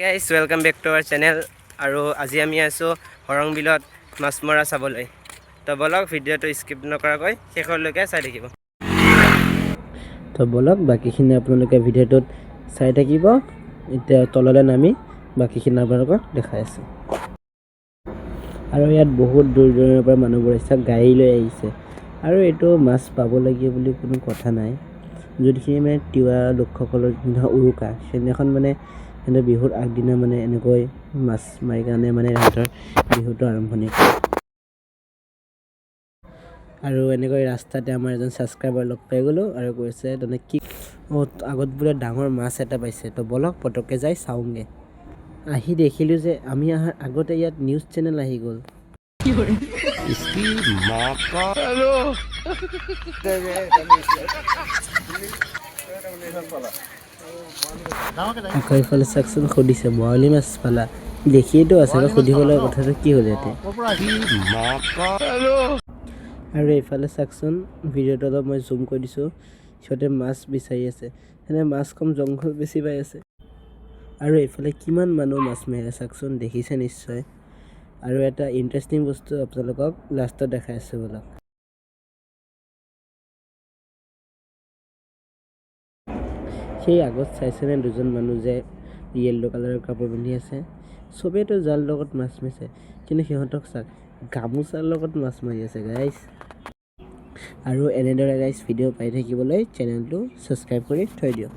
Guys, welcome back to our channel. আৰু আজি আমি আছো হৰং বিলত মাছ মৰা চাবলৈ। তো বলক ভিডিওটো স্কিপ নকৰাকৈ শেষলৈকে চাই থাকিব। তো বলক বাকিখিনি আপোনালোকে ভিডিওটোত চাই থাকিব। এতিয়া তললৈ নামি বাকিখিনি আপোনালোকক দেখাই আছোঁ। আৰু ইয়াত বহুত দূৰ দূৰৰ পৰা মানুহবোৰ আহিছে, গাড়ী লৈ আহিছে। আৰু এইটো মাছ পাব লাগে বুলি কোনো কথা নাই। যদিখিনি মানে তিৱা লোকসকলৰ যোনদিনা উৰুকা সেইদিনাখন মানে সিহঁতৰ বিহুৰ আগদিনা মানে এনেকৈ মাছ মাৰি কাৰণে মানে সিহঁতৰ বিহুটো আৰম্ভণি কৰে। আৰু এনেকৈ ৰাস্তাতে আমাৰ এজন ছাবস্ক্ৰাইবাৰ লগ পাই গ'লোঁ আৰু কৈছে তেনে কি আগত বোলে ডাঙৰ মাছ এটা পাইছে। তো বলক পটককৈ যাই চাওঁগৈ। আহি দেখিলোঁ যে আমি অহাৰ আগতে ইয়াত নিউজ চেনেল আহি গ'ল। আকৌ এইফালে চাওকচোন সুধিছে বৰালি মাছ পালা, দেখিয়েতো আছে সুধিবলৈ কথাটো কি হ'ল ইয়াতে। আৰু এইফালে চাওকচোন ভিডিঅ'টো অলপ মই জুম কৰি দিছোঁ, সিহঁতে মাছ বিচাৰি আছে। সেনে মাছ কম জংঘল বেছি পাই আছে। আৰু এইফালে কিমান মানুহ মাছ মাৰে চাওকচোন, দেখিছে নিশ্চয়। আৰু এটা ইণ্টাৰেষ্টিং বস্তু আপোনালোকক লাষ্টত দেখাই আছোঁ বলক। সেই আগত চাইছেনে দুজন মানুহ যে য়েল্ল' কালাৰৰ কাপোৰ পিন্ধি আছে, চবেইতো জাল লগত মাছ মাৰিছে, কিন্তু সিহঁতক চাওক গামোচাৰ লগত মাছ মাৰি আছে গাইজ। আৰু এনেদৰে গাইজ ভিডিঅ' পাই থাকিবলৈ চেনেলটো ছাবস্ক্ৰাইব কৰি থৈ দিয়ক।